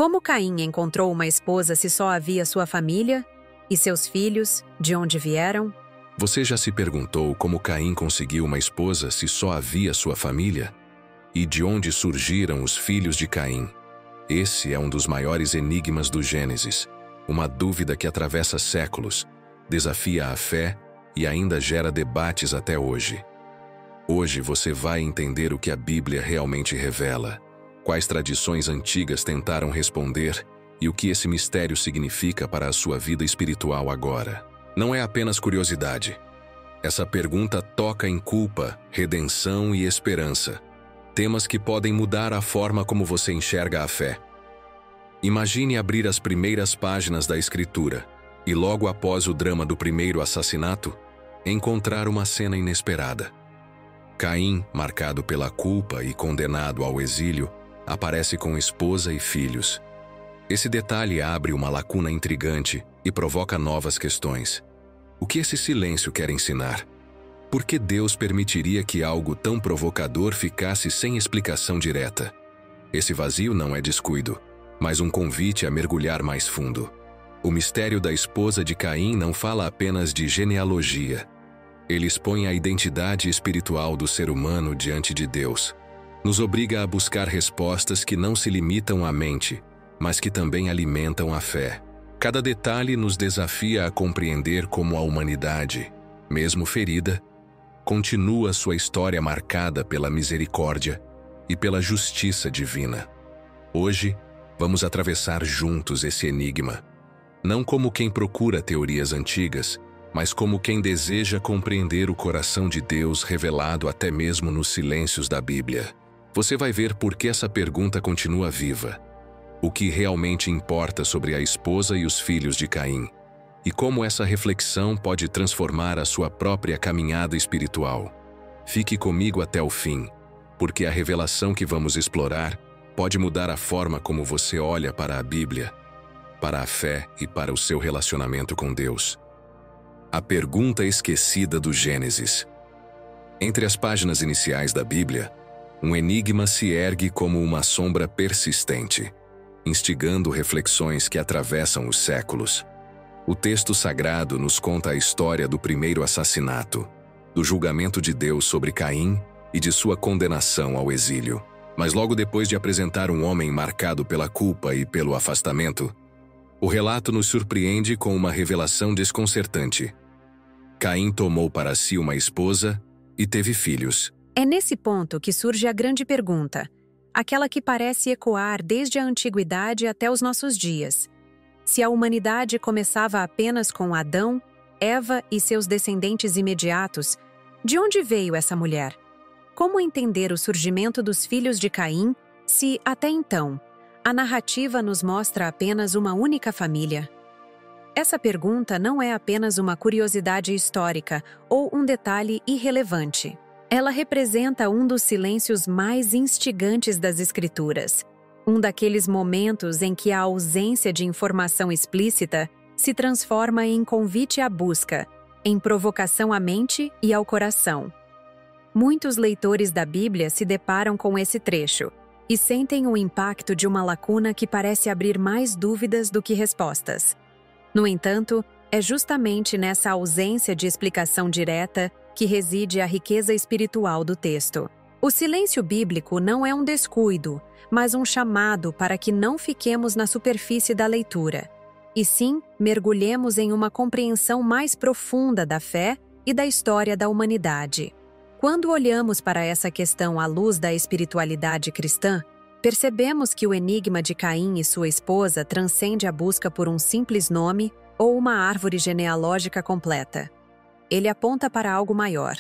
Como Caim encontrou uma esposa se só havia sua família? E seus filhos, de onde vieram? Você já se perguntou como Caim conseguiu uma esposa se só havia sua família? E de onde surgiram os filhos de Caim? Esse é um dos maiores enigmas do Gênesis, uma dúvida que atravessa séculos, desafia a fé e ainda gera debates até hoje. Hoje você vai entender o que a Bíblia realmente revela, quais tradições antigas tentaram responder e o que esse mistério significa para a sua vida espiritual agora. Não é apenas curiosidade. Essa pergunta toca em culpa, redenção e esperança, temas que podem mudar a forma como você enxerga a fé. Imagine abrir as primeiras páginas da Escritura e, logo após o drama do primeiro assassinato, encontrar uma cena inesperada. Caim, marcado pela culpa e condenado ao exílio, aparece com esposa e filhos. Esse detalhe abre uma lacuna intrigante e provoca novas questões. O que esse silêncio quer ensinar? Por que Deus permitiria que algo tão provocador ficasse sem explicação direta? Esse vazio não é descuido, mas um convite a mergulhar mais fundo. O mistério da esposa de Caim não fala apenas de genealogia. Ele expõe a identidade espiritual do ser humano diante de Deus. Nos obriga a buscar respostas que não se limitam à mente, mas que também alimentam a fé. Cada detalhe nos desafia a compreender como a humanidade, mesmo ferida, continua sua história marcada pela misericórdia e pela justiça divina. Hoje, vamos atravessar juntos esse enigma, não como quem procura teorias antigas, mas como quem deseja compreender o coração de Deus revelado até mesmo nos silêncios da Bíblia. Você vai ver por que essa pergunta continua viva, o que realmente importa sobre a esposa e os filhos de Caim, e como essa reflexão pode transformar a sua própria caminhada espiritual. Fique comigo até o fim, porque a revelação que vamos explorar pode mudar a forma como você olha para a Bíblia, para a fé e para o seu relacionamento com Deus. A pergunta esquecida do Gênesis. Entre as páginas iniciais da Bíblia, um enigma se ergue como uma sombra persistente, instigando reflexões que atravessam os séculos. O texto sagrado nos conta a história do primeiro assassinato, do julgamento de Deus sobre Caim e de sua condenação ao exílio. Mas logo depois de apresentar um homem marcado pela culpa e pelo afastamento, o relato nos surpreende com uma revelação desconcertante. Caim tomou para si uma esposa e teve filhos. É nesse ponto que surge a grande pergunta, aquela que parece ecoar desde a antiguidade até os nossos dias. Se a humanidade começava apenas com Adão, Eva e seus descendentes imediatos, de onde veio essa mulher? Como entender o surgimento dos filhos de Caim, se, até então, a narrativa nos mostra apenas uma única família? Essa pergunta não é apenas uma curiosidade histórica ou um detalhe irrelevante. Ela representa um dos silêncios mais instigantes das Escrituras, um daqueles momentos em que a ausência de informação explícita se transforma em convite à busca, em provocação à mente e ao coração. Muitos leitores da Bíblia se deparam com esse trecho e sentem o impacto de uma lacuna que parece abrir mais dúvidas do que respostas. No entanto, é justamente nessa ausência de explicação direta que reside a riqueza espiritual do texto. O silêncio bíblico não é um descuido, mas um chamado para que não fiquemos na superfície da leitura, e sim mergulhemos em uma compreensão mais profunda da fé e da história da humanidade. Quando olhamos para essa questão à luz da espiritualidade cristã, percebemos que o enigma de Caim e sua esposa transcende a busca por um simples nome ou uma árvore genealógica completa. Ele aponta para algo maior,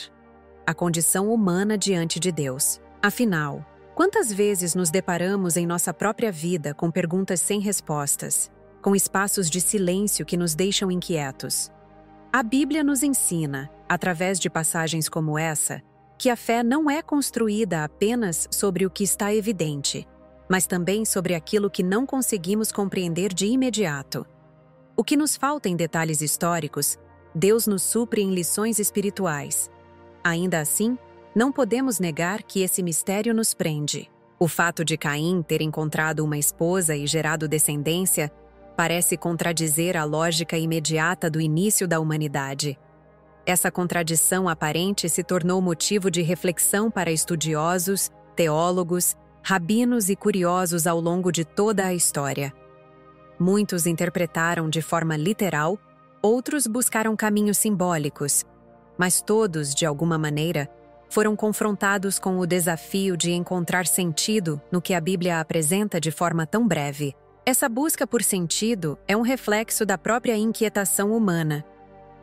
a condição humana diante de Deus. Afinal, quantas vezes nos deparamos em nossa própria vida com perguntas sem respostas, com espaços de silêncio que nos deixam inquietos? A Bíblia nos ensina, através de passagens como essa, que a fé não é construída apenas sobre o que está evidente, mas também sobre aquilo que não conseguimos compreender de imediato. O que nos falta em detalhes históricos, Deus nos supre em lições espirituais. Ainda assim, não podemos negar que esse mistério nos prende. O fato de Caim ter encontrado uma esposa e gerado descendência parece contradizer a lógica imediata do início da humanidade. Essa contradição aparente se tornou motivo de reflexão para estudiosos, teólogos, rabinos e curiosos ao longo de toda a história. Muitos interpretaram de forma literal, outros buscaram caminhos simbólicos, mas todos, de alguma maneira, foram confrontados com o desafio de encontrar sentido no que a Bíblia apresenta de forma tão breve. Essa busca por sentido é um reflexo da própria inquietação humana.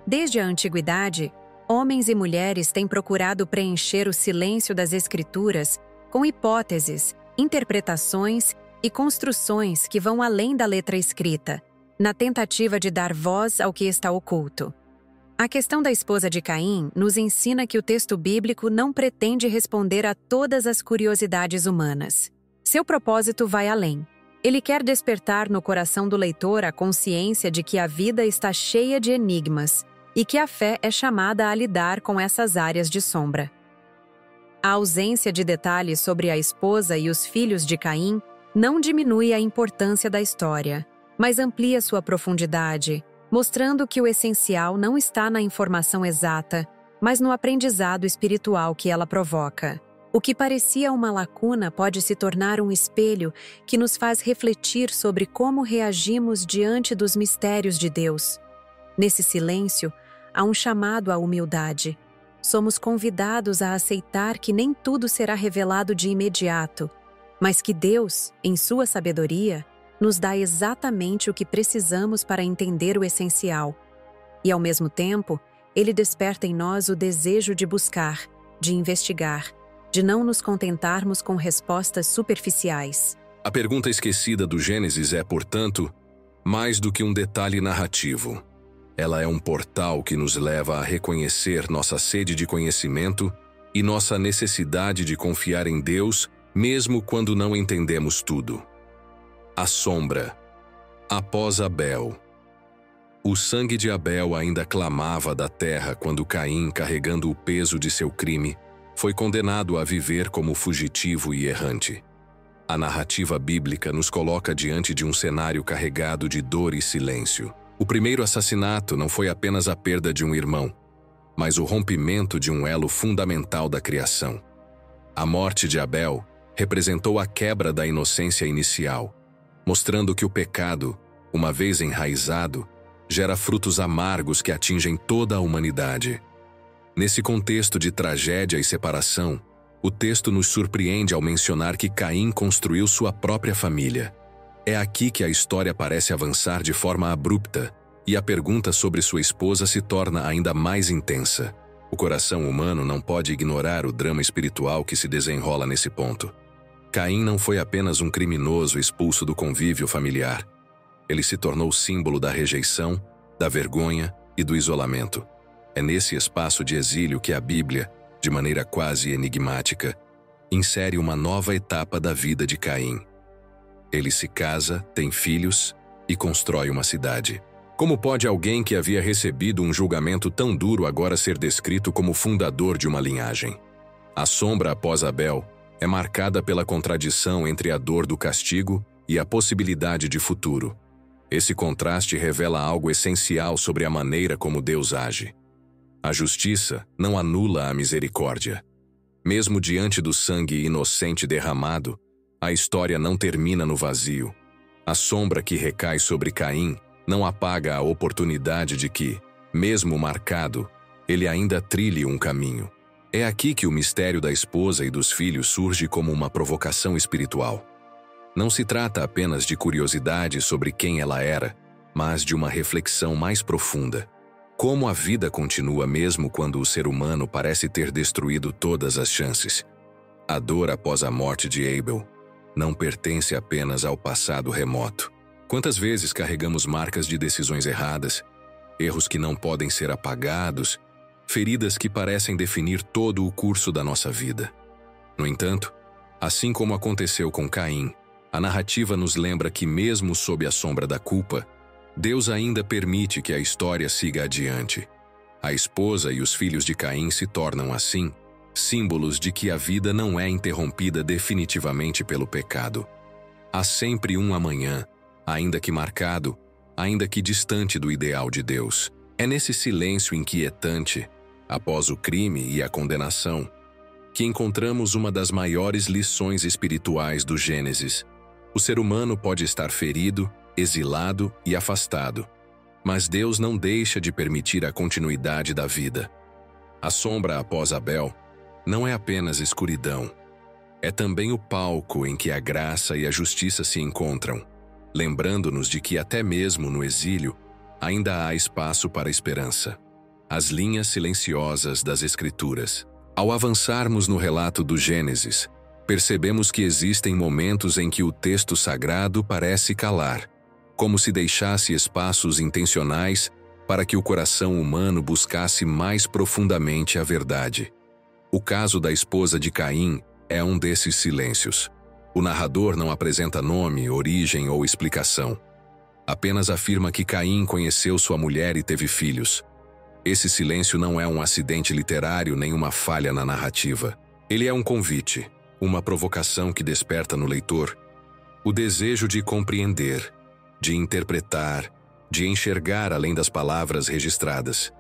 Desde a antiguidade, homens e mulheres têm procurado preencher o silêncio das Escrituras com hipóteses, interpretações e construções que vão além da letra escrita, na tentativa de dar voz ao que está oculto. A questão da esposa de Caim nos ensina que o texto bíblico não pretende responder a todas as curiosidades humanas. Seu propósito vai além. Ele quer despertar no coração do leitor a consciência de que a vida está cheia de enigmas e que a fé é chamada a lidar com essas áreas de sombra. A ausência de detalhes sobre a esposa e os filhos de Caim não diminui a importância da história, mas amplia sua profundidade, mostrando que o essencial não está na informação exata, mas no aprendizado espiritual que ela provoca. O que parecia uma lacuna pode se tornar um espelho que nos faz refletir sobre como reagimos diante dos mistérios de Deus. Nesse silêncio, há um chamado à humildade. Somos convidados a aceitar que nem tudo será revelado de imediato, mas que Deus, em sua sabedoria, nos dá exatamente o que precisamos para entender o essencial. E, ao mesmo tempo, Ele desperta em nós o desejo de buscar, de investigar, de não nos contentarmos com respostas superficiais. A pergunta esquecida do Gênesis é, portanto, mais do que um detalhe narrativo. Ela é um portal que nos leva a reconhecer nossa sede de conhecimento e nossa necessidade de confiar em Deus, mesmo quando não entendemos tudo. A sombra. Após Abel. O sangue de Abel ainda clamava da terra quando Caim, carregando o peso de seu crime, foi condenado a viver como fugitivo e errante. A narrativa bíblica nos coloca diante de um cenário carregado de dor e silêncio. O primeiro assassinato não foi apenas a perda de um irmão, mas o rompimento de um elo fundamental da criação. A morte de Abel representou a quebra da inocência inicial, mostrando que o pecado, uma vez enraizado, gera frutos amargos que atingem toda a humanidade. Nesse contexto de tragédia e separação, o texto nos surpreende ao mencionar que Caim construiu sua própria família. É aqui que a história parece avançar de forma abrupta e a pergunta sobre sua esposa se torna ainda mais intensa. O coração humano não pode ignorar o drama espiritual que se desenrola nesse ponto. Caim não foi apenas um criminoso expulso do convívio familiar. Ele se tornou símbolo da rejeição, da vergonha e do isolamento. É nesse espaço de exílio que a Bíblia, de maneira quase enigmática, insere uma nova etapa da vida de Caim. Ele se casa, tem filhos e constrói uma cidade. Como pode alguém que havia recebido um julgamento tão duro agora ser descrito como fundador de uma linhagem? A sombra após Abel é marcada pela contradição entre a dor do castigo e a possibilidade de futuro. Esse contraste revela algo essencial sobre a maneira como Deus age. A justiça não anula a misericórdia. Mesmo diante do sangue inocente derramado, a história não termina no vazio. A sombra que recai sobre Caim não apaga a oportunidade de que, mesmo marcado, ele ainda trilhe um caminho. É aqui que o mistério da esposa e dos filhos surge como uma provocação espiritual. Não se trata apenas de curiosidade sobre quem ela era, mas de uma reflexão mais profunda. Como a vida continua mesmo quando o ser humano parece ter destruído todas as chances. A dor após a morte de Abel não pertence apenas ao passado remoto. Quantas vezes carregamos marcas de decisões erradas, erros que não podem ser apagados, feridas que parecem definir todo o curso da nossa vida. No entanto, assim como aconteceu com Caim, a narrativa nos lembra que mesmo sob a sombra da culpa, Deus ainda permite que a história siga adiante. A esposa e os filhos de Caim se tornam, assim, símbolos de que a vida não é interrompida definitivamente pelo pecado. Há sempre um amanhã, ainda que marcado, ainda que distante do ideal de Deus. É nesse silêncio inquietante, após o crime e a condenação, que encontramos uma das maiores lições espirituais do Gênesis. O ser humano pode estar ferido, exilado e afastado, mas Deus não deixa de permitir a continuidade da vida. A sombra após Abel não é apenas escuridão, é também o palco em que a graça e a justiça se encontram, lembrando-nos de que até mesmo no exílio ainda há espaço para a esperança. As linhas silenciosas das Escrituras. Ao avançarmos no relato do Gênesis, percebemos que existem momentos em que o texto sagrado parece calar, como se deixasse espaços intencionais para que o coração humano buscasse mais profundamente a verdade. O caso da esposa de Caim é um desses silêncios. O narrador não apresenta nome, origem ou explicação. Apenas afirma que Caim conheceu sua mulher e teve filhos. Esse silêncio não é um acidente literário nem uma falha na narrativa. Ele é um convite, uma provocação que desperta no leitor o desejo de compreender, de interpretar, de enxergar além das palavras registradas.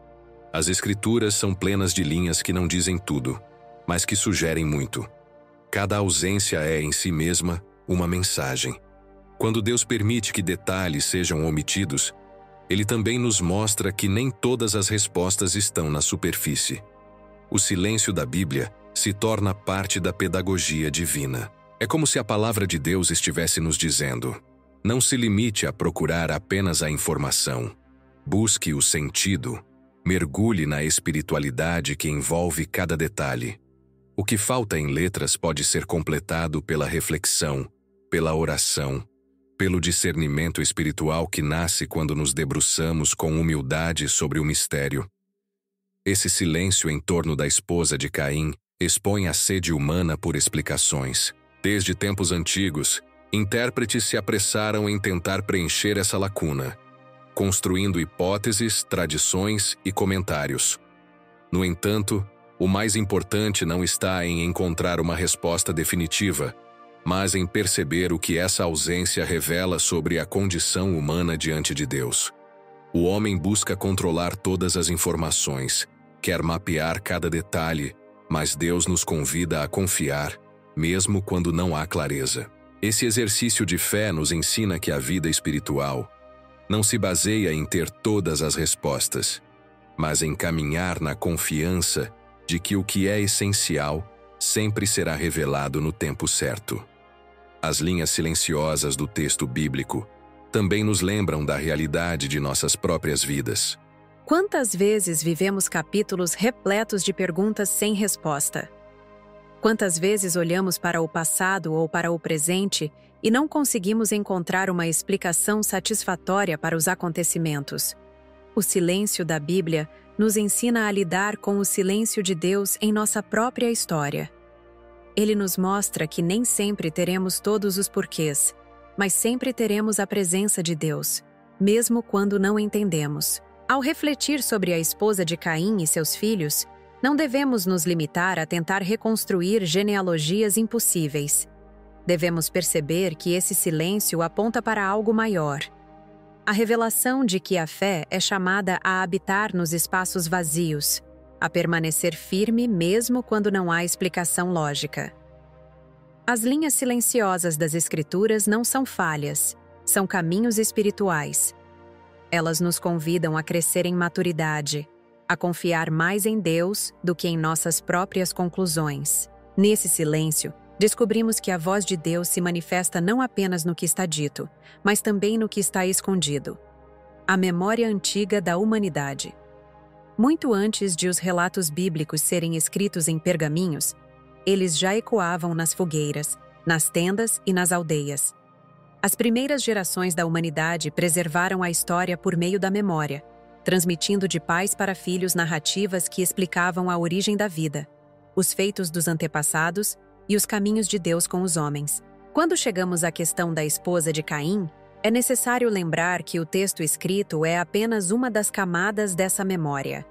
As Escrituras são plenas de linhas que não dizem tudo, mas que sugerem muito. Cada ausência é, em si mesma, uma mensagem. Quando Deus permite que detalhes sejam omitidos, Ele também nos mostra que nem todas as respostas estão na superfície. O silêncio da Bíblia se torna parte da pedagogia divina. É como se a palavra de Deus estivesse nos dizendo: não se limite a procurar apenas a informação. Busque o sentido. Mergulhe na espiritualidade que envolve cada detalhe. O que falta em letras pode ser completado pela reflexão, pela oração, pelo discernimento espiritual que nasce quando nos debruçamos com humildade sobre o mistério. Esse silêncio em torno da esposa de Caim expõe a sede humana por explicações. Desde tempos antigos, intérpretes se apressaram em tentar preencher essa lacuna, construindo hipóteses, tradições e comentários. No entanto, o mais importante não está em encontrar uma resposta definitiva, mas em perceber o que essa ausência revela sobre a condição humana diante de Deus. O homem busca controlar todas as informações, quer mapear cada detalhe, mas Deus nos convida a confiar, mesmo quando não há clareza. Esse exercício de fé nos ensina que a vida espiritual não se baseia em ter todas as respostas, mas em caminhar na confiança de que o que é essencial sempre será revelado no tempo certo. As linhas silenciosas do texto bíblico também nos lembram da realidade de nossas próprias vidas. Quantas vezes vivemos capítulos repletos de perguntas sem resposta? Quantas vezes olhamos para o passado ou para o presente e não conseguimos encontrar uma explicação satisfatória para os acontecimentos? O silêncio da Bíblia nos ensina a lidar com o silêncio de Deus em nossa própria história. Ele nos mostra que nem sempre teremos todos os porquês, mas sempre teremos a presença de Deus, mesmo quando não entendemos. Ao refletir sobre a esposa de Caim e seus filhos, não devemos nos limitar a tentar reconstruir genealogias impossíveis. Devemos perceber que esse silêncio aponta para algo maior. A revelação de que a fé é chamada a habitar nos espaços vazios, a permanecer firme mesmo quando não há explicação lógica. As linhas silenciosas das Escrituras não são falhas, são caminhos espirituais. Elas nos convidam a crescer em maturidade, a confiar mais em Deus do que em nossas próprias conclusões. Nesse silêncio, descobrimos que a voz de Deus se manifesta não apenas no que está dito, mas também no que está escondido. A memória antiga da humanidade. Muito antes de os relatos bíblicos serem escritos em pergaminhos, eles já ecoavam nas fogueiras, nas tendas e nas aldeias. As primeiras gerações da humanidade preservaram a história por meio da memória, transmitindo de pais para filhos narrativas que explicavam a origem da vida, os feitos dos antepassados e os caminhos de Deus com os homens. Quando chegamos à questão da esposa de Caim, é necessário lembrar que o texto escrito é apenas uma das camadas dessa memória.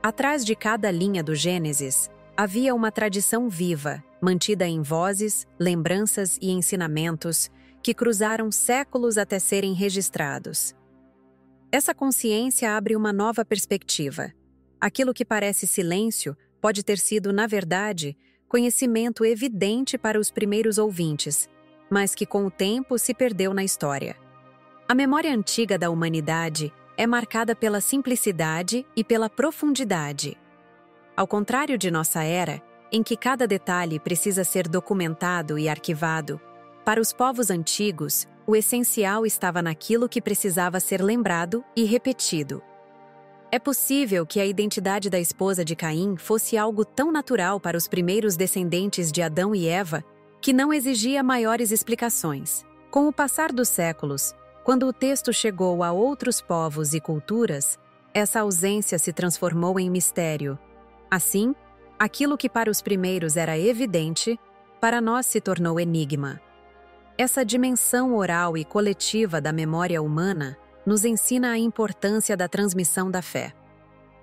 Atrás de cada linha do Gênesis, Havia uma tradição viva, mantida em vozes, lembranças e ensinamentos que cruzaram séculos até serem registrados. Essa consciência abre uma nova perspectiva. Aquilo que parece silêncio pode ter sido, na verdade, conhecimento evidente para os primeiros ouvintes, mas que com o tempo se perdeu na história. A memória antiga da humanidade é marcada pela simplicidade e pela profundidade. Ao contrário de nossa era, em que cada detalhe precisa ser documentado e arquivado, para os povos antigos, o essencial estava naquilo que precisava ser lembrado e repetido. É possível que a identidade da esposa de Caim fosse algo tão natural para os primeiros descendentes de Adão e Eva que não exigia maiores explicações. Com o passar dos séculos, quando o texto chegou a outros povos e culturas, essa ausência se transformou em mistério. Assim, aquilo que para os primeiros era evidente, para nós se tornou enigma. Essa dimensão oral e coletiva da memória humana nos ensina a importância da transmissão da fé.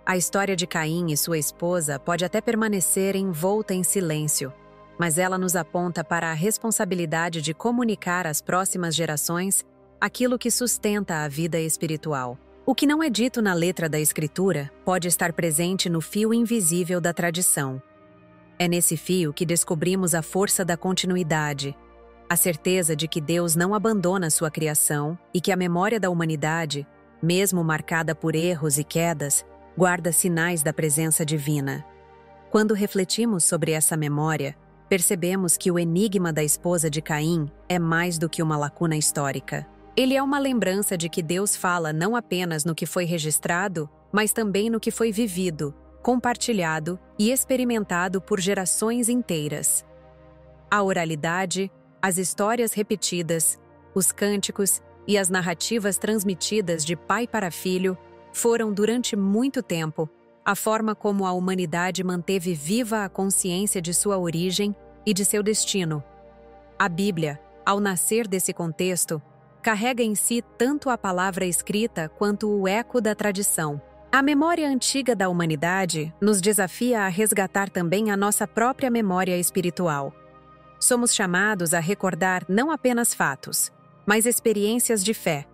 A história de Caim e sua esposa pode até permanecer envolta em silêncio, mas ela nos aponta para a responsabilidade de comunicar às próximas gerações aquilo que sustenta a vida espiritual. O que não é dito na letra da Escritura pode estar presente no fio invisível da tradição. É nesse fio que descobrimos a força da continuidade, a certeza de que Deus não abandona sua criação e que a memória da humanidade, mesmo marcada por erros e quedas, guarda sinais da presença divina. Quando refletimos sobre essa memória, percebemos que o enigma da esposa de Caim é mais do que uma lacuna histórica. Ele é uma lembrança de que Deus fala não apenas no que foi registrado, mas também no que foi vivido, compartilhado e experimentado por gerações inteiras. A oralidade, as histórias repetidas, os cânticos e as narrativas transmitidas de pai para filho foram, durante muito tempo, a forma como a humanidade manteve viva a consciência de sua origem e de seu destino. A Bíblia, ao nascer desse contexto, carrega em si tanto a palavra escrita quanto o eco da tradição. A memória antiga da humanidade nos desafia a resgatar também a nossa própria memória espiritual. Somos chamados a recordar não apenas fatos, mas experiências de fé,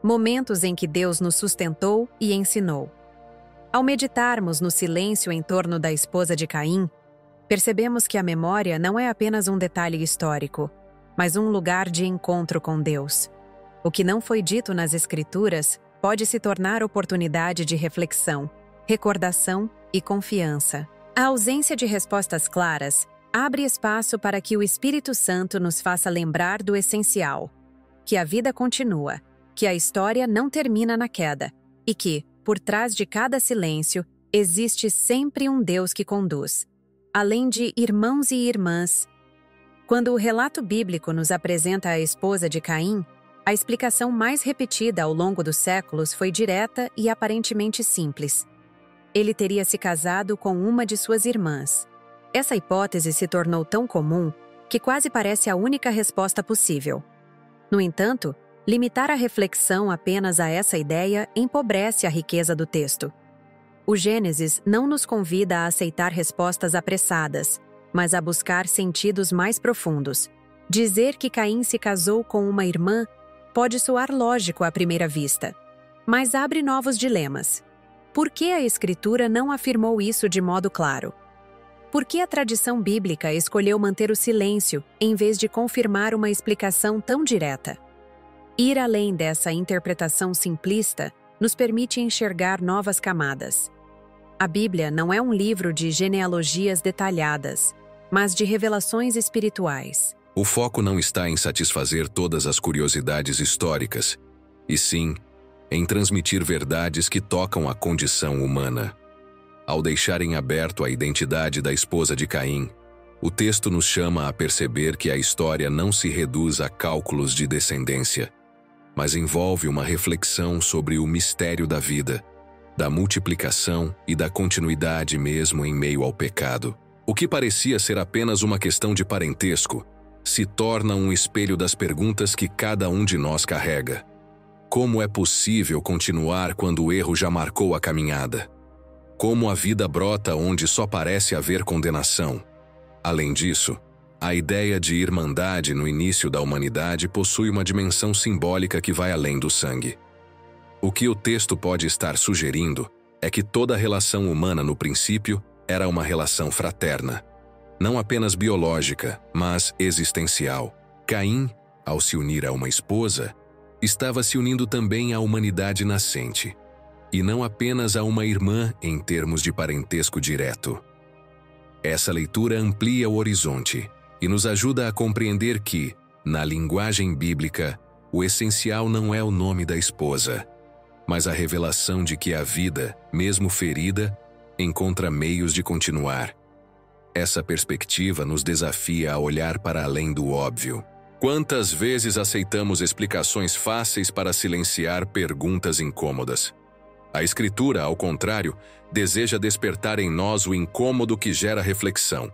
momentos em que Deus nos sustentou e ensinou. Ao meditarmos no silêncio em torno da esposa de Caim, percebemos que a memória não é apenas um detalhe histórico, mas um lugar de encontro com Deus. O que não foi dito nas Escrituras pode se tornar oportunidade de reflexão, recordação e confiança. A ausência de respostas claras abre espaço para que o Espírito Santo nos faça lembrar do essencial, que a vida continua, que a história não termina na queda e que, por trás de cada silêncio, existe sempre um Deus que conduz, além de irmãos e irmãs. Quando o relato bíblico nos apresenta a esposa de Caim, a explicação mais repetida ao longo dos séculos foi direta e aparentemente simples. Ele teria se casado com uma de suas irmãs. Essa hipótese se tornou tão comum que quase parece a única resposta possível. No entanto, limitar a reflexão apenas a essa ideia empobrece a riqueza do texto. O Gênesis não nos convida a aceitar respostas apressadas, mas a buscar sentidos mais profundos. Dizer que Caim se casou com uma irmã pode soar lógico à primeira vista, mas abre novos dilemas. Por que a Escritura não afirmou isso de modo claro? Por que a tradição bíblica escolheu manter o silêncio em vez de confirmar uma explicação tão direta? Ir além dessa interpretação simplista nos permite enxergar novas camadas. A Bíblia não é um livro de genealogias detalhadas, mas de revelações espirituais. O foco não está em satisfazer todas as curiosidades históricas, e sim em transmitir verdades que tocam a condição humana. Ao deixar em aberto a identidade da esposa de Caim, o texto nos chama a perceber que a história não se reduz a cálculos de descendência, mas envolve uma reflexão sobre o mistério da vida, da multiplicação e da continuidade mesmo em meio ao pecado. O que parecia ser apenas uma questão de parentesco se torna um espelho das perguntas que cada um de nós carrega. Como é possível continuar quando o erro já marcou a caminhada? como a vida brota onde só parece haver condenação. Além disso, a ideia de irmandade no início da humanidade possui uma dimensão simbólica que vai além do sangue. O que o texto pode estar sugerindo é que toda relação humana no princípio era uma relação fraterna, não apenas biológica, mas existencial. Caim, ao se unir a uma esposa, estava se unindo também à humanidade nascente, e não apenas a uma irmã em termos de parentesco direto. Essa leitura amplia o horizonte e nos ajuda a compreender que, na linguagem bíblica, o essencial não é o nome da esposa, mas a revelação de que a vida, mesmo ferida, encontra meios de continuar. Essa perspectiva nos desafia a olhar para além do óbvio. Quantas vezes aceitamos explicações fáceis para silenciar perguntas incômodas? A Escritura, ao contrário, deseja despertar em nós o incômodo que gera reflexão.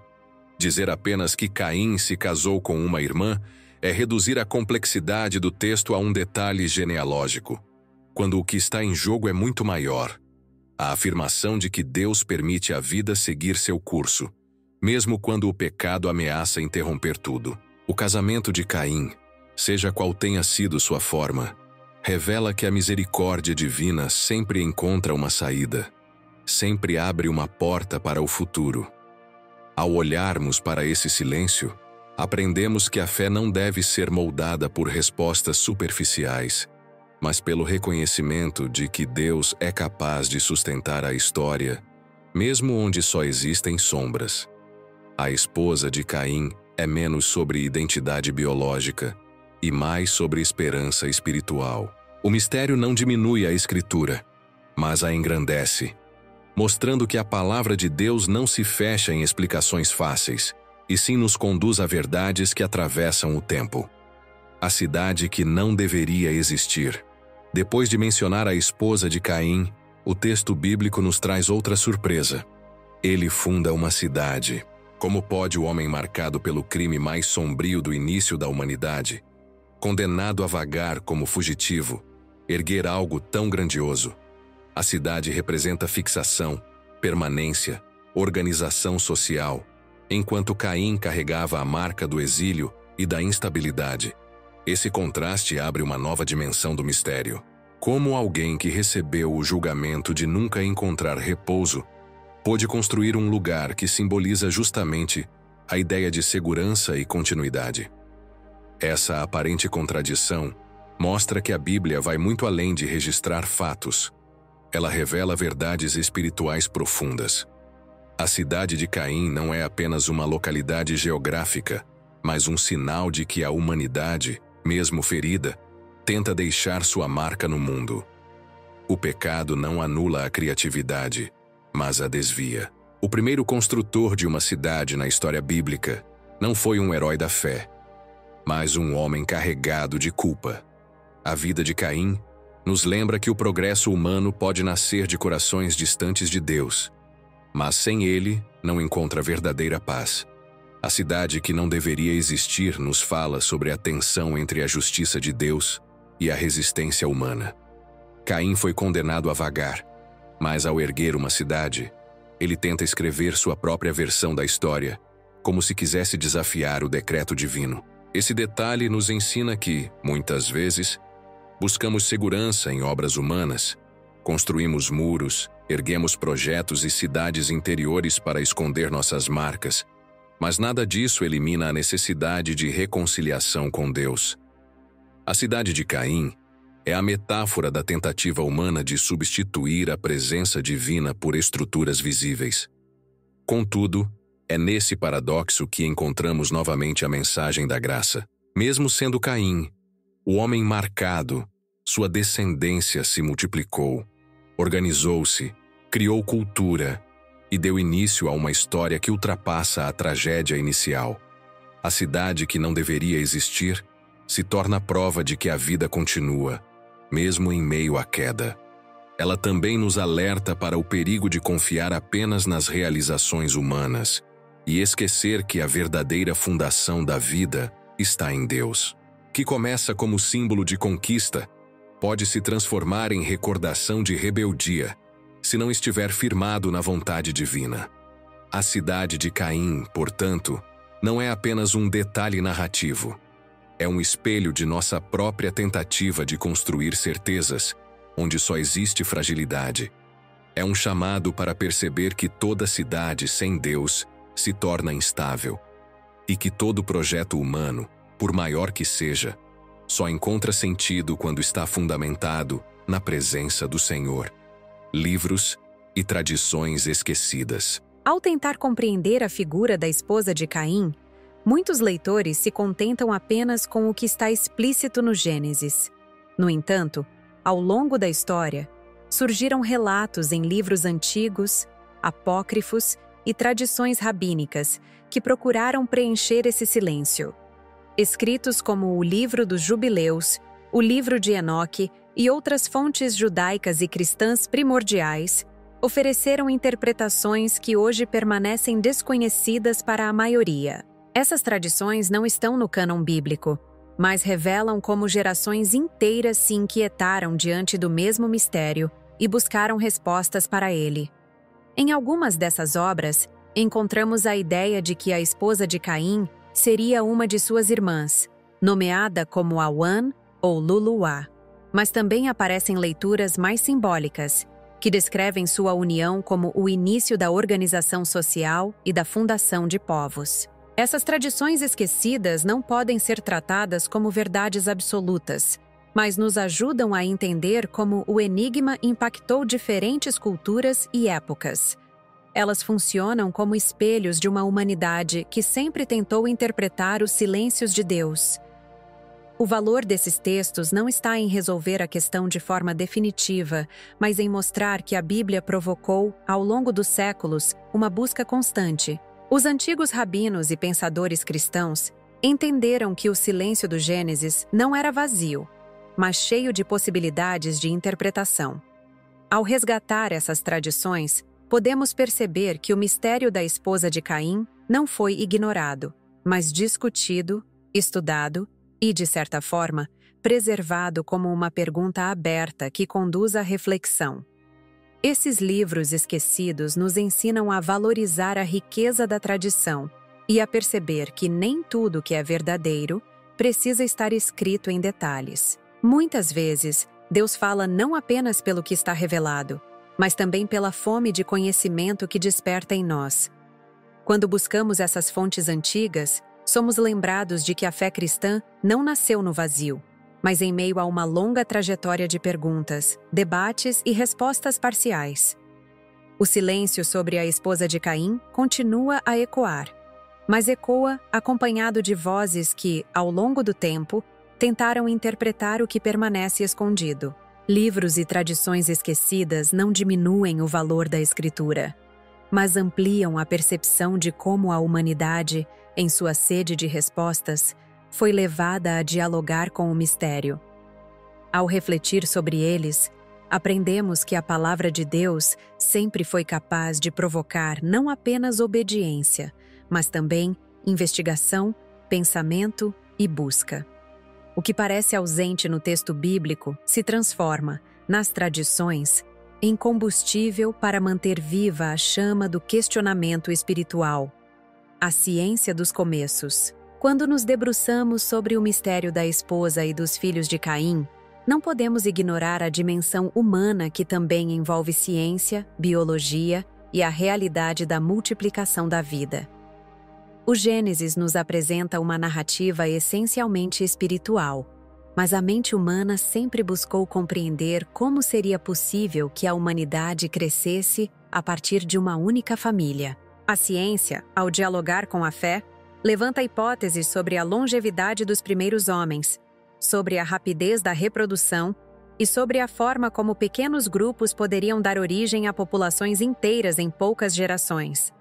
Dizer apenas que Caim se casou com uma irmã é reduzir a complexidade do texto a um detalhe genealógico, quando o que está em jogo é muito maior. A afirmação de que Deus permite a vida seguir seu curso, mesmo quando o pecado ameaça interromper tudo. O casamento de Caim, seja qual tenha sido sua forma, revela que a misericórdia divina sempre encontra uma saída, sempre abre uma porta para o futuro. Ao olharmos para esse silêncio, aprendemos que a fé não deve ser moldada por respostas superficiais, mas pelo reconhecimento de que Deus é capaz de sustentar a história, mesmo onde só existem sombras. A esposa de Caim é menos sobre identidade biológica e mais sobre esperança espiritual. O mistério não diminui a Escritura, mas a engrandece, mostrando que a palavra de Deus não se fecha em explicações fáceis, e sim nos conduz a verdades que atravessam o tempo. A cidade que não deveria existir. Depois de mencionar a esposa de Caim, o texto bíblico nos traz outra surpresa. Ele funda uma cidade. Como pode o homem marcado pelo crime mais sombrio do início da humanidade, condenado a vagar como fugitivo, erguer algo tão grandioso? A cidade representa fixação, permanência, organização social, enquanto Caim carregava a marca do exílio e da instabilidade. Esse contraste abre uma nova dimensão do mistério. Como alguém que recebeu o julgamento de nunca encontrar repouso pôde construir um lugar que simboliza justamente a ideia de segurança e continuidade? Essa aparente contradição mostra que a Bíblia vai muito além de registrar fatos. Ela revela verdades espirituais profundas. A cidade de Caim não é apenas uma localidade geográfica, mas um sinal de que a humanidade, mesmo ferida, tenta deixar sua marca no mundo. O pecado não anula a criatividade, mas a desvia. O primeiro construtor de uma cidade na história bíblica não foi um herói da fé, mas um homem carregado de culpa. A vida de Caim nos lembra que o progresso humano pode nascer de corações distantes de Deus, mas sem ele não encontra verdadeira paz. A cidade que não deveria existir nos fala sobre a tensão entre a justiça de Deus e a resistência humana. Caim foi condenado a vagar, mas ao erguer uma cidade, ele tenta escrever sua própria versão da história, como se quisesse desafiar o decreto divino. Esse detalhe nos ensina que, muitas vezes, buscamos segurança em obras humanas, construímos muros, erguemos projetos e cidades interiores para esconder nossas marcas, mas nada disso elimina a necessidade de reconciliação com Deus. A cidade de Caim é a metáfora da tentativa humana de substituir a presença divina por estruturas visíveis. Contudo, é nesse paradoxo que encontramos novamente a mensagem da graça. Mesmo sendo Caim, o homem marcado, sua descendência se multiplicou, organizou-se, criou cultura e deu início a uma história que ultrapassa a tragédia inicial. A cidade que não deveria existir se torna prova de que a vida continua, mesmo em meio à queda. Ela também nos alerta para o perigo de confiar apenas nas realizações humanas e esquecer que a verdadeira fundação da vida está em Deus. Que começa como símbolo de conquista, pode se transformar em recordação de rebeldia, se não estiver firmado na vontade divina. A cidade de Caim, portanto, não é apenas um detalhe narrativo. É um espelho de nossa própria tentativa de construir certezas, onde só existe fragilidade. É um chamado para perceber que toda cidade sem Deus se torna instável, e que todo projeto humano, por maior que seja, só encontra sentido quando está fundamentado na presença do Senhor. Livros e tradições esquecidas. Ao tentar compreender a figura da esposa de Caim, muitos leitores se contentam apenas com o que está explícito no Gênesis. No entanto, ao longo da história, surgiram relatos em livros antigos, apócrifos e tradições rabínicas que procuraram preencher esse silêncio. Escritos como o Livro dos Jubileus, o Livro de Enoque e outras fontes judaicas e cristãs primordiais ofereceram interpretações que hoje permanecem desconhecidas para a maioria. Essas tradições não estão no cânon bíblico, mas revelam como gerações inteiras se inquietaram diante do mesmo mistério e buscaram respostas para ele. Em algumas dessas obras, encontramos a ideia de que a esposa de Caim seria uma de suas irmãs, nomeada como Awan ou Luluá. Mas também aparecem leituras mais simbólicas, que descrevem sua união como o início da organização social e da fundação de povos. Essas tradições esquecidas não podem ser tratadas como verdades absolutas, mas nos ajudam a entender como o enigma impactou diferentes culturas e épocas. Elas funcionam como espelhos de uma humanidade que sempre tentou interpretar os silêncios de Deus. O valor desses textos não está em resolver a questão de forma definitiva, mas em mostrar que a Bíblia provocou, ao longo dos séculos, uma busca constante. Os antigos rabinos e pensadores cristãos entenderam que o silêncio do Gênesis não era vazio, mas cheio de possibilidades de interpretação. Ao resgatar essas tradições, podemos perceber que o mistério da esposa de Caim não foi ignorado, mas discutido, estudado e, de certa forma, preservado como uma pergunta aberta que conduz à reflexão. Esses livros esquecidos nos ensinam a valorizar a riqueza da tradição e a perceber que nem tudo que é verdadeiro precisa estar escrito em detalhes. Muitas vezes, Deus fala não apenas pelo que está revelado, mas também pela fome de conhecimento que desperta em nós. Quando buscamos essas fontes antigas, somos lembrados de que a fé cristã não nasceu no vazio, mas em meio a uma longa trajetória de perguntas, debates e respostas parciais. O silêncio sobre a esposa de Caim continua a ecoar, mas ecoa acompanhado de vozes que, ao longo do tempo, tentaram interpretar o que permanece escondido. Livros e tradições esquecidas não diminuem o valor da Escritura, mas ampliam a percepção de como a humanidade, em sua sede de respostas, foi levada a dialogar com o mistério. Ao refletir sobre eles, aprendemos que a palavra de Deus sempre foi capaz de provocar não apenas obediência, mas também investigação, pensamento e busca. O que parece ausente no texto bíblico se transforma, nas tradições, em combustível para manter viva a chama do questionamento espiritual. A ciência dos começos. Quando nos debruçamos sobre o mistério da esposa e dos filhos de Caim, não podemos ignorar a dimensão humana que também envolve ciência, biologia e a realidade da multiplicação da vida. O Gênesis nos apresenta uma narrativa essencialmente espiritual, mas a mente humana sempre buscou compreender como seria possível que a humanidade crescesse a partir de uma única família. A ciência, ao dialogar com a fé, levanta hipóteses sobre a longevidade dos primeiros homens, sobre a rapidez da reprodução e sobre a forma como pequenos grupos poderiam dar origem a populações inteiras em poucas gerações.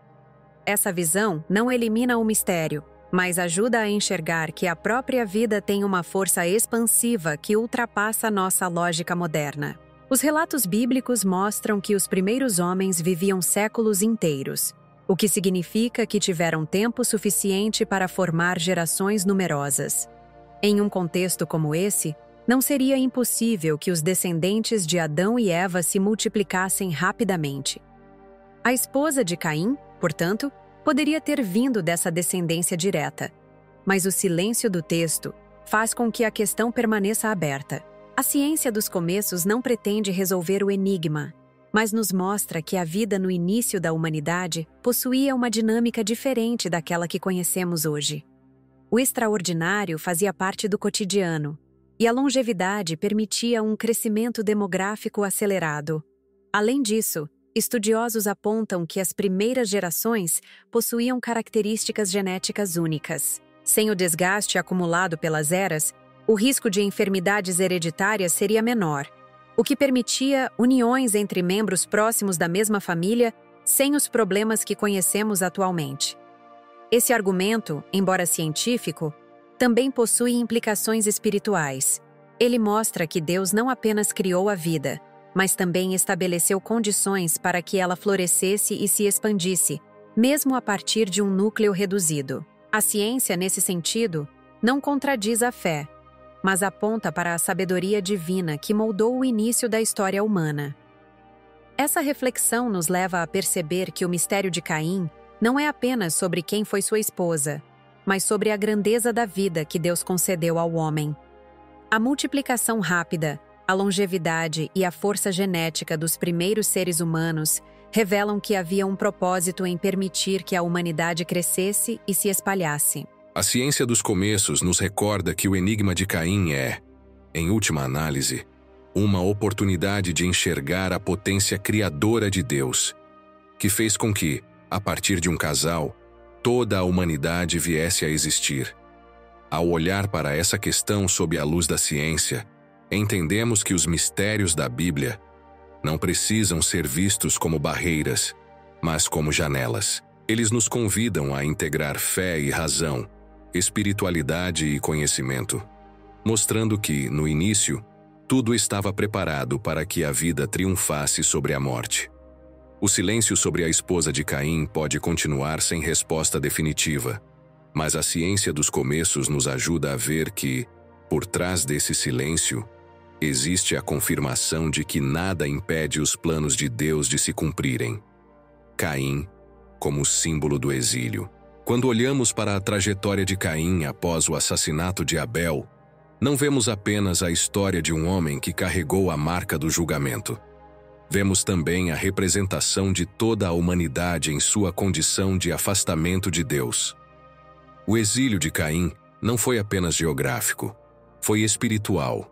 Essa visão não elimina o mistério, mas ajuda a enxergar que a própria vida tem uma força expansiva que ultrapassa nossa lógica moderna. Os relatos bíblicos mostram que os primeiros homens viviam séculos inteiros, o que significa que tiveram tempo suficiente para formar gerações numerosas. Em um contexto como esse, Não seria impossível que os descendentes de Adão e Eva se multiplicassem rapidamente. A esposa de Caim, portanto, poderia ter vindo dessa descendência direta. Mas o silêncio do texto faz com que a questão permaneça aberta. A ciência dos começos não pretende resolver o enigma, mas nos mostra que a vida no início da humanidade possuía uma dinâmica diferente daquela que conhecemos hoje. O extraordinário fazia parte do cotidiano, e a longevidade permitia um crescimento demográfico acelerado. Além disso, estudiosos apontam que as primeiras gerações possuíam características genéticas únicas. Sem o desgaste acumulado pelas eras, o risco de enfermidades hereditárias seria menor, o que permitia uniões entre membros próximos da mesma família sem os problemas que conhecemos atualmente. Esse argumento, embora científico, também possui implicações espirituais. Ele mostra que Deus não apenas criou a vida, mas também estabeleceu condições para que ela florescesse e se expandisse, mesmo a partir de um núcleo reduzido. A ciência, nesse sentido, não contradiz a fé, mas aponta para a sabedoria divina que moldou o início da história humana. Essa reflexão nos leva a perceber que o mistério de Caim não é apenas sobre quem foi sua esposa, mas sobre a grandeza da vida que Deus concedeu ao homem. A multiplicação rápida, a longevidade e a força genética dos primeiros seres humanos revelam que havia um propósito em permitir que a humanidade crescesse e se espalhasse. A ciência dos começos nos recorda que o enigma de Caim é, em última análise, uma oportunidade de enxergar a potência criadora de Deus, que fez com que, a partir de um casal, toda a humanidade viesse a existir. Ao olhar para essa questão sob a luz da ciência, entendemos que os mistérios da Bíblia não precisam ser vistos como barreiras, mas como janelas. Eles nos convidam a integrar fé e razão, espiritualidade e conhecimento, mostrando que, no início, tudo estava preparado para que a vida triunfasse sobre a morte. O silêncio sobre a esposa de Caim pode continuar sem resposta definitiva, mas a ciência dos começos nos ajuda a ver que, por trás desse silêncio, existe a confirmação de que nada impede os planos de Deus de se cumprirem. Caim, como símbolo do exílio. Quando olhamos para a trajetória de Caim após o assassinato de Abel, não vemos apenas a história de um homem que carregou a marca do julgamento. Vemos também a representação de toda a humanidade em sua condição de afastamento de Deus. O exílio de Caim não foi apenas geográfico, foi espiritual.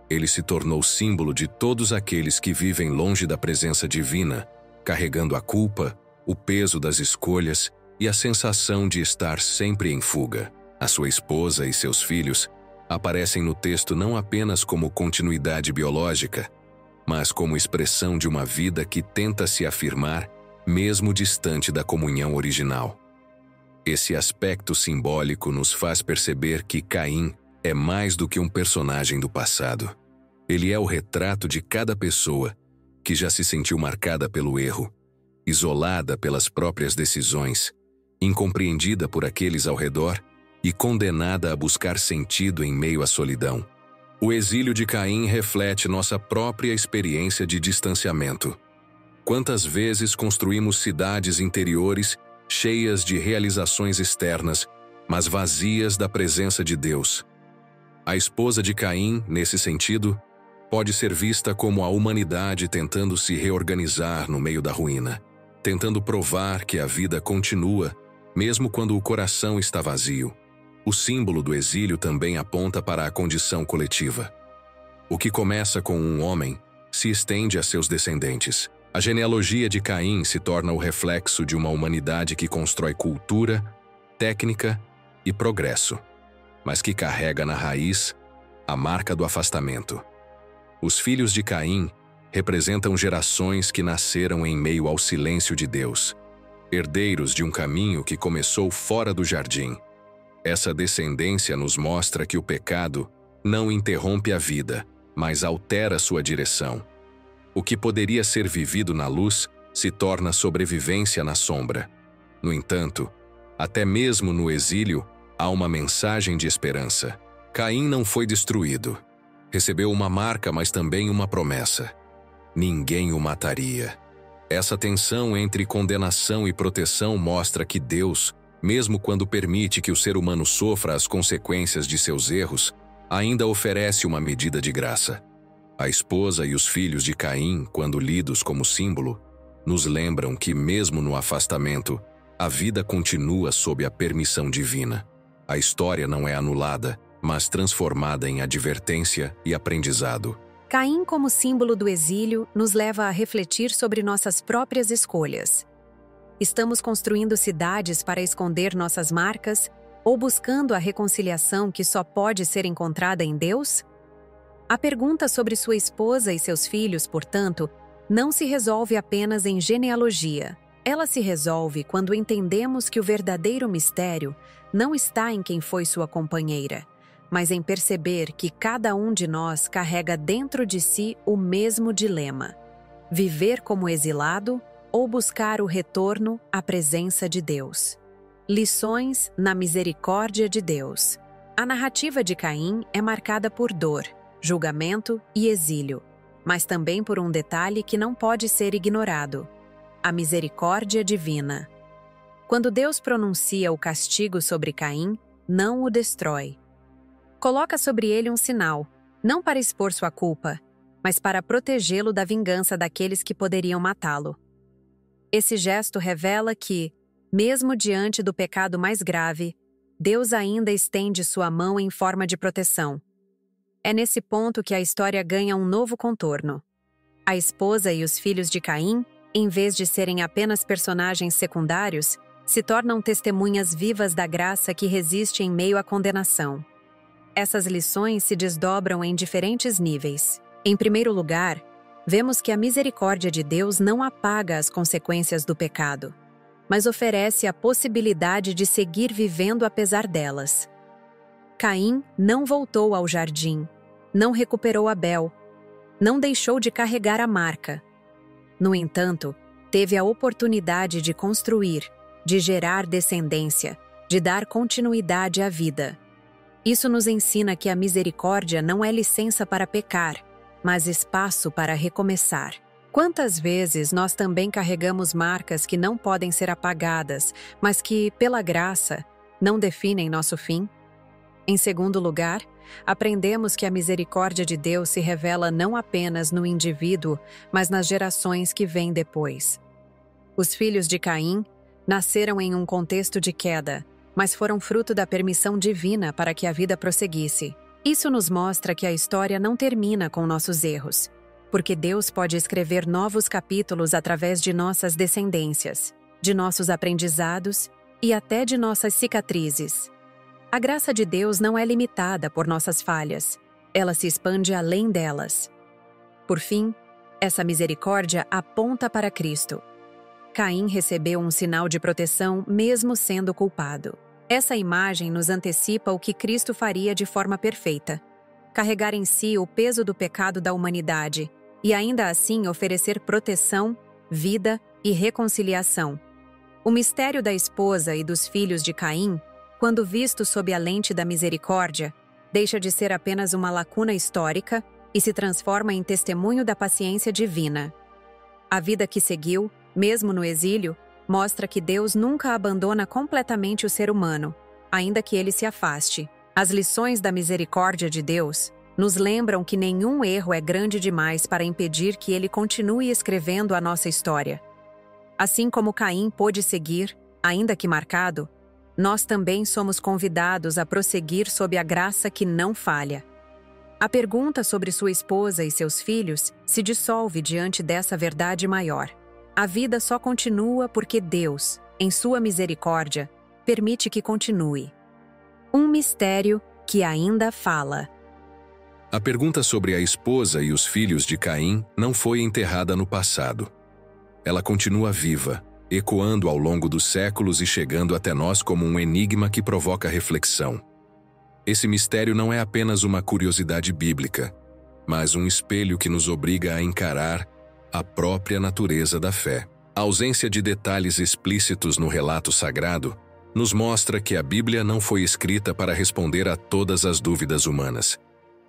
Ele se tornou símbolo de todos aqueles que vivem longe da presença divina, carregando a culpa, o peso das escolhas e a sensação de estar sempre em fuga. A sua esposa e seus filhos aparecem no texto não apenas como continuidade biológica, mas como expressão de uma vida que tenta se afirmar, mesmo distante da comunhão original. Esse aspecto simbólico nos faz perceber que Caim é mais do que um personagem do passado. Ele é o retrato de cada pessoa que já se sentiu marcada pelo erro, isolada pelas próprias decisões, incompreendida por aqueles ao redor e condenada a buscar sentido em meio à solidão. O exílio de Caim reflete nossa própria experiência de distanciamento. Quantas vezes construímos cidades interiores cheias de realizações externas, mas vazias da presença de Deus? A esposa de Caim, nesse sentido, pode ser vista como a humanidade tentando se reorganizar no meio da ruína, tentando provar que a vida continua, mesmo quando o coração está vazio. O símbolo do exílio também aponta para a condição coletiva. O que começa com um homem se estende a seus descendentes. A genealogia de Caim se torna o reflexo de uma humanidade que constrói cultura, técnica e progresso, mas que carrega na raiz a marca do afastamento. Os filhos de Caim representam gerações que nasceram em meio ao silêncio de Deus, herdeiros de um caminho que começou fora do jardim. Essa descendência nos mostra que o pecado não interrompe a vida, mas altera sua direção. O que poderia ser vivido na luz se torna sobrevivência na sombra. No entanto, até mesmo no exílio, há uma mensagem de esperança. Caim não foi destruído. Recebeu uma marca, mas também uma promessa. Ninguém o mataria. Essa tensão entre condenação e proteção mostra que Deus, mesmo quando permite que o ser humano sofra as consequências de seus erros, ainda oferece uma medida de graça. A esposa e os filhos de Caim, quando lidos como símbolo, nos lembram que, mesmo no afastamento, a vida continua sob a permissão divina. A história não é anulada, mas transformada em advertência e aprendizado. Caim, como símbolo do exílio, nos leva a refletir sobre nossas próprias escolhas. Estamos construindo cidades para esconder nossas marcas ou buscando a reconciliação que só pode ser encontrada em Deus? A pergunta sobre sua esposa e seus filhos, portanto, não se resolve apenas em genealogia. Ela se resolve quando entendemos que o verdadeiro mistério não está em quem foi sua companheira, mas em perceber que cada um de nós carrega dentro de si o mesmo dilema: viver como exilado ou buscar o retorno à presença de Deus. Lições na misericórdia de Deus. A narrativa de Caim é marcada por dor, julgamento e exílio, mas também por um detalhe que não pode ser ignorado: a misericórdia divina. Quando Deus pronuncia o castigo sobre Caim, não o destrói. Coloca sobre ele um sinal, não para expor sua culpa, mas para protegê-lo da vingança daqueles que poderiam matá-lo. Esse gesto revela que, mesmo diante do pecado mais grave, Deus ainda estende sua mão em forma de proteção. É nesse ponto que a história ganha um novo contorno. A esposa e os filhos de Caim, em vez de serem apenas personagens secundários, se tornam testemunhas vivas da graça que resiste em meio à condenação. Essas lições se desdobram em diferentes níveis. Em primeiro lugar, vemos que a misericórdia de Deus não apaga as consequências do pecado, mas oferece a possibilidade de seguir vivendo apesar delas. Caim não voltou ao jardim, não recuperou Abel, não deixou de carregar a marca. No entanto, teve a oportunidade de construir, de gerar descendência, de dar continuidade à vida. Isso nos ensina que a misericórdia não é licença para pecar, mas espaço para recomeçar. Quantas vezes nós também carregamos marcas que não podem ser apagadas, mas que, pela graça, não definem nosso fim? Em segundo lugar, aprendemos que a misericórdia de Deus se revela não apenas no indivíduo, mas nas gerações que vêm depois. Os filhos de Caim nasceram em um contexto de queda, mas foram fruto da permissão divina para que a vida prosseguisse. Isso nos mostra que a história não termina com nossos erros, porque Deus pode escrever novos capítulos através de nossas descendências, de nossos aprendizados e até de nossas cicatrizes. A graça de Deus não é limitada por nossas falhas, ela se expande além delas. Por fim, essa misericórdia aponta para Cristo. Caim recebeu um sinal de proteção mesmo sendo culpado. Essa imagem nos antecipa o que Cristo faria de forma perfeita: carregar em si o peso do pecado da humanidade e ainda assim oferecer proteção, vida e reconciliação. O mistério da esposa e dos filhos de Caim, quando visto sob a lente da misericórdia, deixa de ser apenas uma lacuna histórica e se transforma em testemunho da paciência divina. A vida que seguiu, mesmo no exílio, mostra que Deus nunca abandona completamente o ser humano, ainda que ele se afaste. As lições da misericórdia de Deus nos lembram que nenhum erro é grande demais para impedir que ele continue escrevendo a nossa história. Assim como Caim pôde seguir, ainda que marcado, nós também somos convidados a prosseguir sob a graça que não falha. A pergunta sobre sua esposa e seus filhos se dissolve diante dessa verdade maior. A vida só continua porque Deus, em sua misericórdia, permite que continue. Um mistério que ainda fala. A pergunta sobre a esposa e os filhos de Caim não foi enterrada no passado. Ela continua viva, ecoando ao longo dos séculos e chegando até nós como um enigma que provoca reflexão. Esse mistério não é apenas uma curiosidade bíblica, mas um espelho que nos obriga a encarar a própria natureza da fé. A ausência de detalhes explícitos no relato sagrado nos mostra que a Bíblia não foi escrita para responder a todas as dúvidas humanas,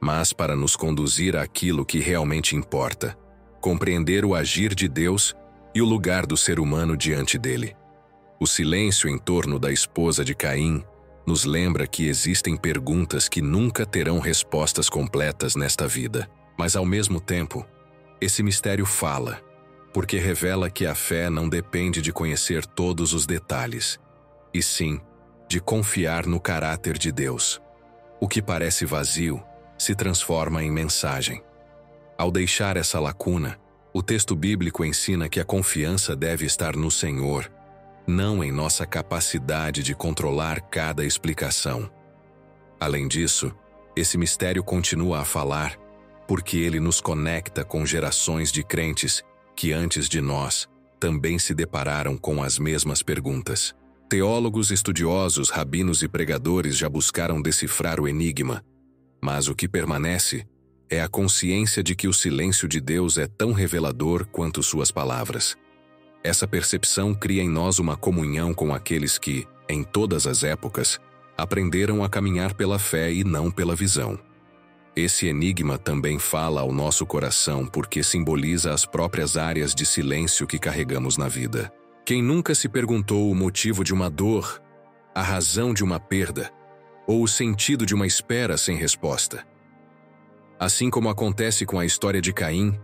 mas para nos conduzir àquilo que realmente importa: compreender o agir de Deus e o lugar do ser humano diante dele. O silêncio em torno da esposa de Caim nos lembra que existem perguntas que nunca terão respostas completas nesta vida. Mas, ao mesmo tempo, esse mistério fala, porque revela que a fé não depende de conhecer todos os detalhes, e sim de confiar no caráter de Deus. O que parece vazio se transforma em mensagem. Ao deixar essa lacuna, o texto bíblico ensina que a confiança deve estar no Senhor, não em nossa capacidade de controlar cada explicação. Além disso, esse mistério continua a falar porque ele nos conecta com gerações de crentes que antes de nós também se depararam com as mesmas perguntas. Teólogos, estudiosos, rabinos e pregadores já buscaram decifrar o enigma, mas o que permanece é a consciência de que o silêncio de Deus é tão revelador quanto suas palavras. Essa percepção cria em nós uma comunhão com aqueles que, em todas as épocas, aprenderam a caminhar pela fé e não pela visão. Esse enigma também fala ao nosso coração porque simboliza as próprias áreas de silêncio que carregamos na vida. Quem nunca se perguntou o motivo de uma dor, a razão de uma perda, ou o sentido de uma espera sem resposta? Assim como acontece com a história de Caim,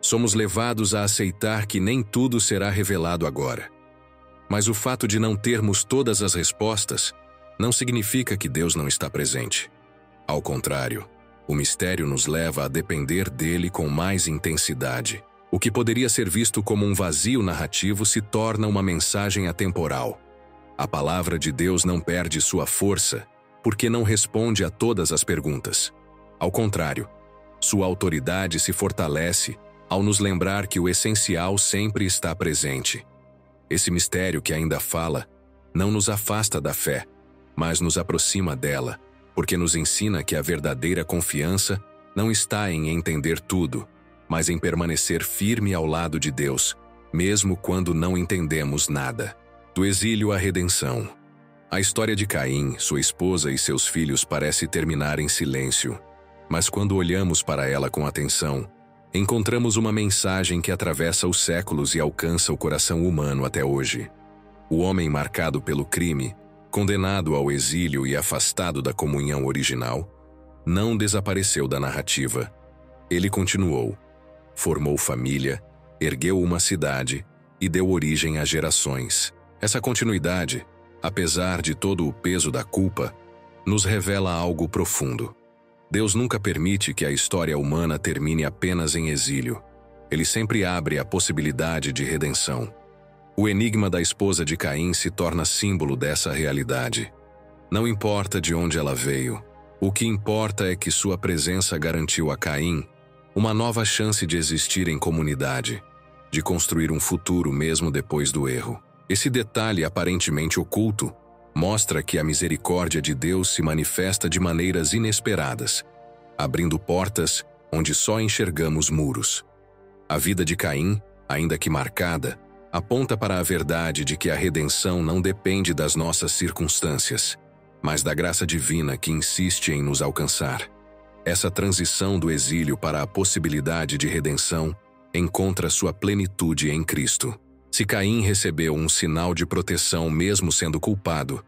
somos levados a aceitar que nem tudo será revelado agora. Mas o fato de não termos todas as respostas não significa que Deus não está presente. Ao contrário, o mistério nos leva a depender dele com mais intensidade. O que poderia ser visto como um vazio narrativo se torna uma mensagem atemporal. A palavra de Deus não perde sua força porque não responde a todas as perguntas. Ao contrário, sua autoridade se fortalece ao nos lembrar que o essencial sempre está presente. Esse mistério que ainda fala não nos afasta da fé, mas nos aproxima dela, porque nos ensina que a verdadeira confiança não está em entender tudo, mas em permanecer firme ao lado de Deus, mesmo quando não entendemos nada. Do exílio à redenção. A história de Caim, sua esposa e seus filhos parece terminar em silêncio, mas quando olhamos para ela com atenção, encontramos uma mensagem que atravessa os séculos e alcança o coração humano até hoje. O homem marcado pelo crime, condenado ao exílio e afastado da comunhão original, não desapareceu da narrativa. Ele continuou, formou família, ergueu uma cidade e deu origem a gerações. Essa continuidade, apesar de todo o peso da culpa, nos revela algo profundo. Deus nunca permite que a história humana termine apenas em exílio. Ele sempre abre a possibilidade de redenção. O enigma da esposa de Caim se torna símbolo dessa realidade. Não importa de onde ela veio, o que importa é que sua presença garantiu a Caim uma nova chance de existir em comunidade, de construir um futuro mesmo depois do erro. Esse detalhe aparentemente oculto mostra que a misericórdia de Deus se manifesta de maneiras inesperadas, abrindo portas onde só enxergamos muros. A vida de Caim, ainda que marcada, aponta para a verdade de que a redenção não depende das nossas circunstâncias, mas da graça divina que insiste em nos alcançar. Essa transição do exílio para a possibilidade de redenção encontra sua plenitude em Cristo. Se Caim recebeu um sinal de proteção mesmo sendo culpado,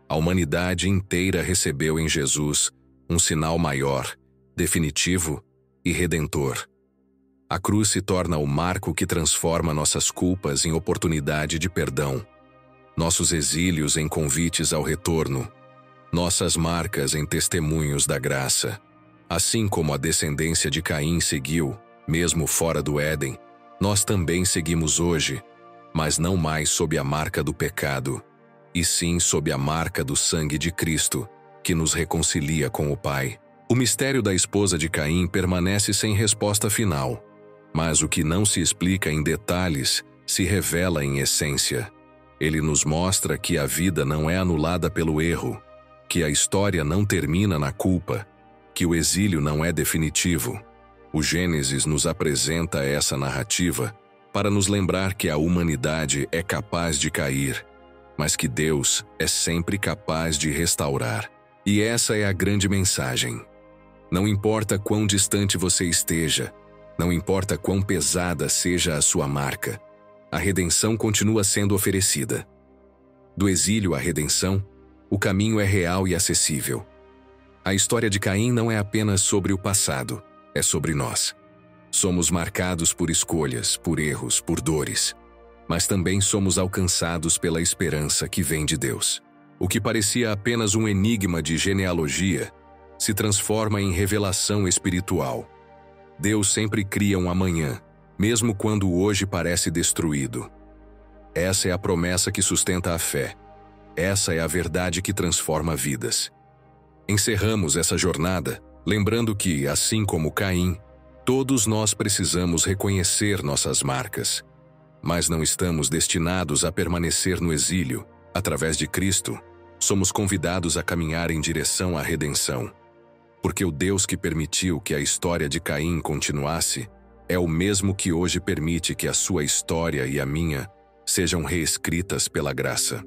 a humanidade inteira recebeu em Jesus um sinal maior, definitivo e redentor. A cruz se torna o marco que transforma nossas culpas em oportunidade de perdão, nossos exílios em convites ao retorno, nossas marcas em testemunhos da graça. Assim como a descendência de Caim seguiu, mesmo fora do Éden, nós também seguimos hoje, mas não mais sob a marca do pecado, e sim sob a marca do sangue de Cristo, que nos reconcilia com o Pai. O mistério da esposa de Caim permanece sem resposta final, mas o que não se explica em detalhes se revela em essência. Ele nos mostra que a vida não é anulada pelo erro, que a história não termina na culpa, que o exílio não é definitivo. O Gênesis nos apresenta essa narrativa para nos lembrar que a humanidade é capaz de cair, mas que Deus é sempre capaz de restaurar. E essa é a grande mensagem. Não importa quão distante você esteja, não importa quão pesada seja a sua marca, a redenção continua sendo oferecida. Do exílio à redenção, o caminho é real e acessível. A história de Caim não é apenas sobre o passado, é sobre nós. Somos marcados por escolhas, por erros, por dores, mas também somos alcançados pela esperança que vem de Deus. O que parecia apenas um enigma de genealogia se transforma em revelação espiritual. Deus sempre cria um amanhã, mesmo quando o hoje parece destruído. Essa é a promessa que sustenta a fé. Essa é a verdade que transforma vidas. Encerramos essa jornada lembrando que, assim como Caim, todos nós precisamos reconhecer nossas marcas. Mas não estamos destinados a permanecer no exílio. Através de Cristo, somos convidados a caminhar em direção à redenção. Porque o Deus que permitiu que a história de Caim continuasse é o mesmo que hoje permite que a sua história e a minha sejam reescritas pela graça.